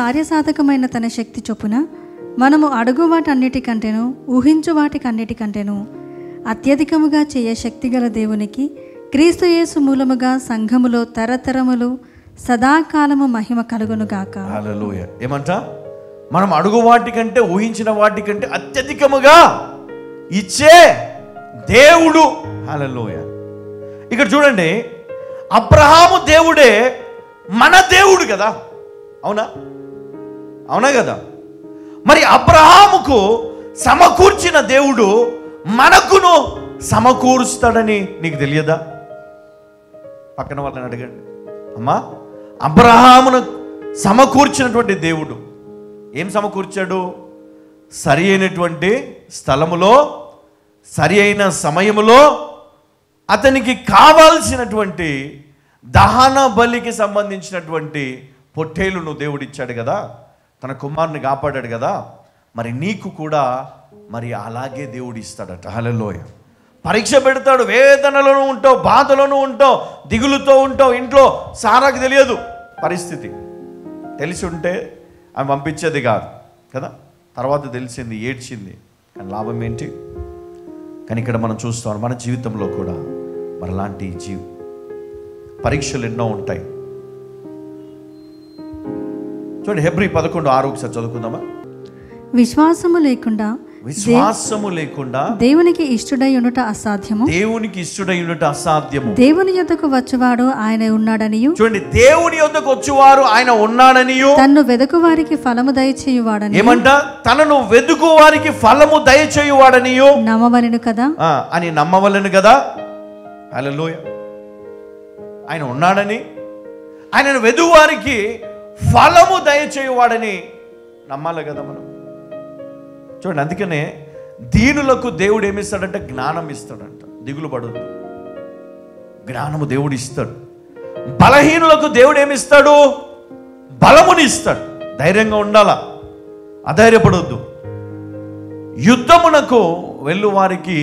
కార్యసాధకమైన తన శక్తి చొప్పున మనము అడుగు వాటన్నిటికంటేను ఊహించు వాటికన్నిటికంటేను అత్యధికముగా చేయ శక్తిగల దేవునికి క్రీస్తు యేసు మూలముగా సంఘములో తరతరములు సదాకాలము మహిమ కలుగునుగాక. హల్లెలూయా. ఏమంట? మనం అడుగు వాటికంటే ఊహించిన వాటికంటే అత్యధికముగా ఇచ్చే దేవుడు. హల్లెలూయా. ఇక్కడ చూడండి, అబ్రహాము దేవుడే మన దేవుడు కదా, అవునా? అవునా కదా? మరి అబ్రహాముకు సమకూర్చిన దేవుడు మనకును సమకూరుస్తాడని నీకు తెలియదా? పక్కన వాళ్ళని అడగండి. అమ్మా, అబ్రహామును సమకూర్చినటువంటి దేవుడు ఏం సమకూర్చాడు? సరి అయినటువంటి స్థలములో సరి అయిన సమయములో అతనికి కావాల్సినటువంటి దహన బలికి సంబంధించినటువంటి పొట్టేలును దేవుడిచ్చాడు కదా, తన కుమారుని కాపాడాడు కదా. మరి నీకు కూడా మరి అలాగే దేవుడు ఇస్తాడట. హల్లెలూయా. పరీక్ష పెడతాడు. వేదనలోనూ ఉంటావు, బాధలోనూ ఉంటావు, దిగులుతో ఉంటావు. ఇంట్లో సారాకు తెలియదు పరిస్థితి. తెలిసి ఉంటే ఆమె పంపించేది కాదు కదా. తర్వాత తెలిసింది, ఏడ్చింది. కానీ లాభం ఏంటి? కానీ ఇక్కడ మనం చూస్తాం మన జీవితంలో కూడా మరి అలాంటి పరీక్షలు ఎన్నో ఉంటాయి. చూడండి, హెబ్రీ 11:6 ఒకసారి చదువుకుందామా? విశ్వాసము లేకుండా దేవునికి ఇష్టడై ఉండుట అసాధ్యము. దేవునికి ఇష్టడై ఉండుట అసాధ్యము. దేవుని యొద్దకు వచ్చువాడు ఆయన ఉన్నాడనియు. చూడండి, దేవుని యొద్దకు వచ్చువారు ఆయన ఉన్నాడనియు, తన్ను వెదుకు వారికి ఫలము దయచేయువాడని. ఏమంట? తనను వెదుకు వారికి ఫలము దయచేయువాడనియు నమ్మవలెను కదా అని నమ్మవలెను కదా. హల్లెలూయా. ఆయన ఉన్నాడని, ఆయనను వెదుకు వారికి ఫలము దయచేయువాడని నమ్మాలి కదా మనం. చూడండి, అందుకనే దీనులకు దేవుడు ఏమిస్తాడంటే జ్ఞానం ఇస్తాడంట. దిగులు పడొద్దు, జ్ఞానము దేవుడు ఇస్తాడు. బలహీనులకు దేవుడు ఏమిస్తాడు? బలముని ఇస్తాడు. ధైర్యంగా ఉండాలా, అధైర్యపడొద్దు. యుద్ధమునకు వెళ్ళు వారికి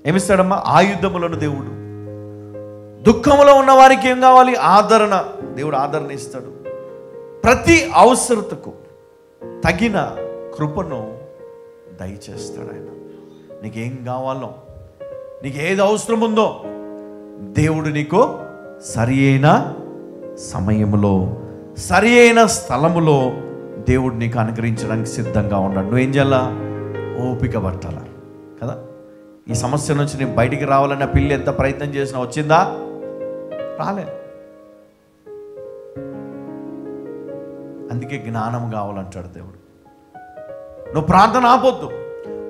ఏమిస్తాడమ్మా? ఆయుధములను దేవుడు. దుఃఖములో ఉన్న వారికి ఏం కావాలి? ఆదరణ. దేవుడు ఆదరణ ఇస్తాడు. ప్రతి అవసరతకు తగిన కృపను దయచేస్తాడు ఆయన. నీకేం కావాలో, నీకు ఏది అవసరం ఉందో దేవుడు నీకు సరి అయిన సమయంలో సరి అయిన స్థలములో దేవుడు నీకు అనుగ్రహించడానికి సిద్ధంగా ఉన్నాడు. నువ్వేం చేయాలా? ఓపిక పట్టాల కదా. ఈ సమస్య నుంచి నేను బయటికి రావాలన్న పిల్లి ఎంత ప్రయత్నం చేసినా వచ్చిందా? రాలే. అందుకే జ్ఞానం కావాలంటాడు దేవుడు. నువ్వు ప్రార్థన ఆపొద్దు.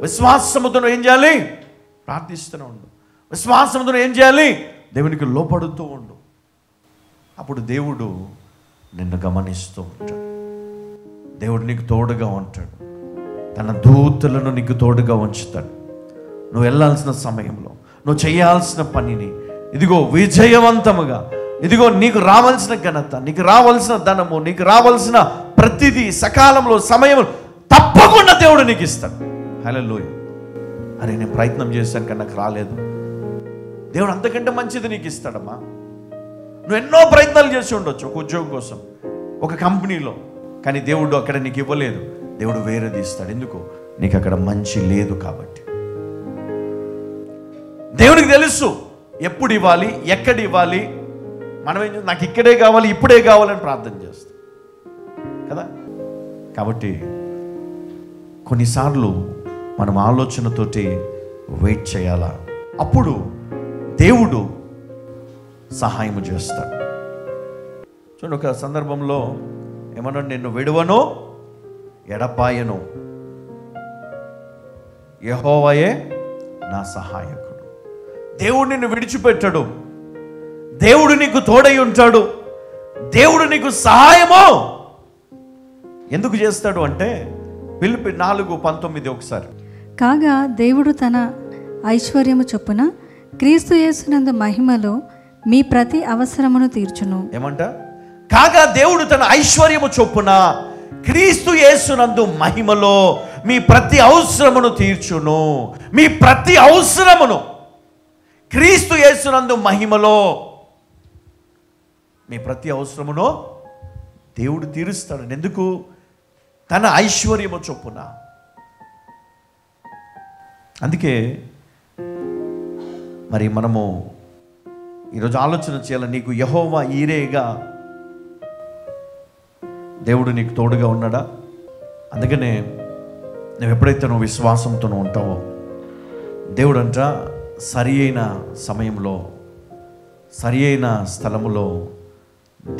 విశ్వాసముతో నువ్వు ఏం చేయాలి? ప్రార్థిస్తూనే ఉండు. విశ్వాసముతో నువ్వు ఏం చేయాలి? దేవునికి లోపడుతూ ఉండు. అప్పుడు దేవుడు నిన్ను గమనిస్తూ ఉంటాడు. దేవుడు నీకు తోడుగా ఉంటాడు. తన దూతలను నీకు తోడుగా ఉంచుతాడు. నువ్వు వెళ్ళాల్సిన సమయంలో, నువ్వు చేయాల్సిన పనిని ఇదిగో విజయవంతముగా, ఇదిగో నీకు రావాల్సిన ఘనత, నీకు రావాల్సిన ధనము, నీకు రావాల్సిన ప్రతిదీ సకాలంలో సమయంలో తప్పకుండా దేవుడు నీకు ఇస్తాడు. హల్లెలూయా. అరే, నేను ప్రయత్నం చేశాను కానీ నాకు రాలేదు. దేవుడు అంతకంటే మంచిది నీకు ఇస్తాడమ్మా. నువ్వు ఎన్నో ప్రయత్నాలు చేసి ఉండొచ్చు ఒక ఉద్యోగం కోసం, ఒక కంపెనీలో, కానీ దేవుడు అక్కడ నీకు ఇవ్వలేదు. దేవుడు వేరేది ఇస్తాడు. ఎందుకు? నీకు అక్కడ మంచి లేదు కాబట్టి. దేవునికి తెలుసు ఎప్పుడు ఇవ్వాలి, ఎక్కడ ఇవ్వాలి. మనం ఏం చేస్తాం? నాకు ఇక్కడే కావాలి, ఇప్పుడే కావాలని ప్రార్థన చేస్తాం కదా. కాబట్టి కొన్నిసార్లు మనం ఆలోచనతోటి వెయిట్ చేయాలా. అప్పుడు దేవుడు సహాయం చేస్తాడు. చూడండి, ఒక సందర్భంలో ఏమన్నాడు? నిన్ను విడువను ఎడపాయను, యెహోవాయే నా సహాయకుడు. దేవుడు నిన్ను విడిచిపెట్టడు. దేవుడు నీకు తోడై ఉంటాడు. దేవుడు నీకు సహాయము ఎందుకు చేస్తాడు అంటే ఫిలిప్పీ 4:19 ఒకసారి. కాగా దేవుడు తన ఐశ్వర్యము చొప్పున క్రీస్తు యేసునందు మహిమలో మీ ప్రతి అవసరమును తీర్చును. ఏమంట? కాగా దేవుడు తన ఐశ్వర్యము చొప్పున క్రీస్తు యేసునందు మహిమలో మీ ప్రతి అవసరమును తీర్చును. మీ ప్రతి అవసరమును క్రీస్తు యేసునందు మహిమలో మీ ప్రతి అవసరమును దేవుడు తీరుస్తాడని. ఎందుకు? తన ఐశ్వర్యము చొప్పున. అందుకే మరి మనము ఈరోజు ఆలోచన చేయాలి, నీకు యెహోవా ఈరేగా దేవుడు నీకు తోడుగా ఉన్నాడా? అందుకనే నువ్వు ఎప్పుడైతే నువ్వు విశ్వాసంతో ఉంటావో దేవుడు అంట సరి అయిన సమయంలో సరి అయిన స్థలములో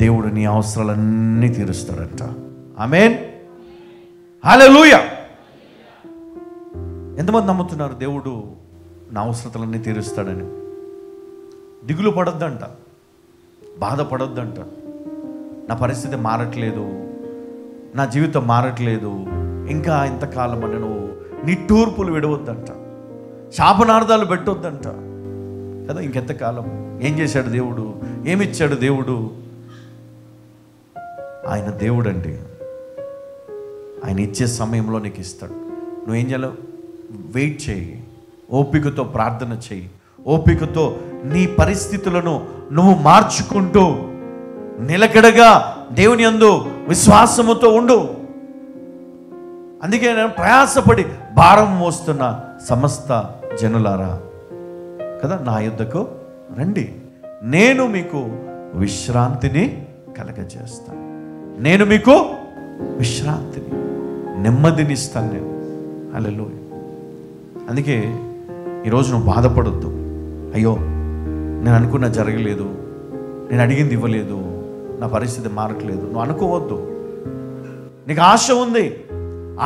దేవుడు నీ అవసరాలన్నీ తీరుస్తాడంట. ఆమేన్, హల్లెలూయా. ఎంతమంది నమ్ముతున్నారు దేవుడు నా అవసరతలన్నీ తీరుస్తాడని? దిగులు పడొద్దంట, బాధపడొద్దంట. నా పరిస్థితి మారట్లేదు, నా జీవితం మారట్లేదు, ఇంకా ఇంతకాలం అని నువ్వు నిట్టూర్పులు విడవద్దంట, శాపనార్థాలు పెట్టొద్దంట కదా. ఇంకెంతకాలం? ఏం చేశాడు దేవుడు? ఏమిచ్చాడు దేవుడు? ఆయన దేవుడు అండి. ఆయన ఇచ్చే సమయంలో నీకు ఇస్తాడు. నువ్వేం చేయాలో వెయిట్ చేయి, ఓపికతో ప్రార్థన చేయి, ఓపికతో నీ పరిస్థితులను నువ్వు మార్చుకుంటూ నిలకడగా దేవుని యందు విశ్వాసముతో ఉండు. అందుకే నేను ప్రయాసపడి భారం మోస్తున్న సమస్త జనులారా కదా, నా యొద్దకు రండి, నేను మీకు విశ్రాంతిని కలగజేస్తాను. నేను మీకు విశ్రాంతిని, నెమ్మదిని ఇస్తాను నేను. హల్లెలూయా. అందుకే ఈరోజు నువ్వు బాధపడొద్దు. అయ్యో నేను అనుకున్న జరగలేదు, నేను అడిగింది ఇవ్వలేదు, నా పరిస్థితి మారట్లేదు నువ్వు అనుకోవద్దు. నీకు ఆశ ఉంది,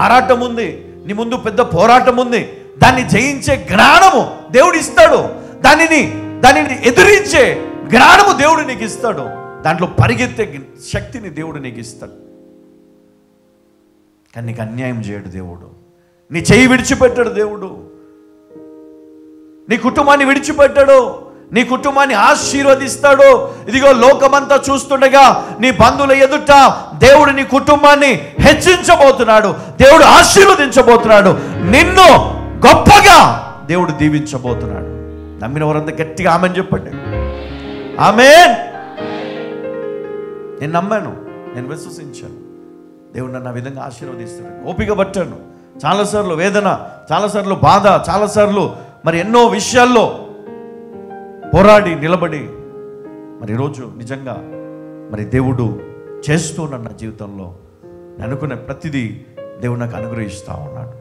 ఆరాటం ఉంది, నీ ముందు పెద్ద పోరాటం ఉంది. దాన్ని జయించే జ్ఞానము దేవుడు ఇస్తాడు. దానిని ఎదిరించే జ్ఞానము దేవుడు నీకు ఇస్తాడు. దాంట్లో పరిగెత్తే శక్తిని దేవుడు నీకు ఇస్తాడు. కానీ నీకు అన్యాయం చేయడు దేవుడు. నీ చెయ్యి విడిచిపెట్టాడు దేవుడు. నీ కుటుంబాన్ని విడిచిపెట్టాడు, నీ కుటుంబాన్ని ఆశీర్వదిస్తాడు. ఇదిగో లోకమంతా చూస్తుండగా నీ బంధువుల ఎదుట దేవుడు నీ కుటుంబాన్ని హెచ్చించబోతున్నాడు, దేవుడు ఆశీర్వదించబోతున్నాడు, నిన్ను గొప్పగా దేవుడు దీవించబోతున్నాడు. నమ్మిన వారంతా గట్టిగా ఆమేన్ చెప్పండి. ఆమేన్. నేను నమ్మాను, నేను విశ్వసించాను, దేవుడు నన్ను ఆ విధంగా ఆశీర్వదిస్తాడు. ఓపిక పట్టాను, చాలాసార్లు వేదన, చాలాసార్లు బాధ, చాలాసార్లు మరి ఎన్నో విషయాల్లో పోరాడి నిలబడి మరి ఈరోజు నిజంగా మరి దేవుడు చేస్తున్న నా జీవితంలో నేను అనుకునే ప్రతిదీ దేవుడు నాకు అనుగ్రహిస్తూ ఉన్నాడు.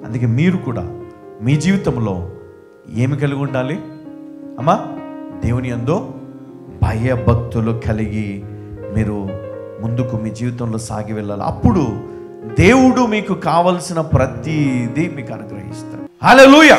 అందుకే మీరు కూడా మీ జీవితంలో ఏమి కలిగి ఉండాలి అమ్మా? దేవుని యందు భయభక్తులు కలిగి మీరు ముందుకు మీ జీవితంలో సాగి వెళ్ళాలి. అప్పుడు దేవుడు మీకు కావలసిన ప్రతిదీ మీకు అనుగ్రహిస్తాడు. హల్లెలూయా.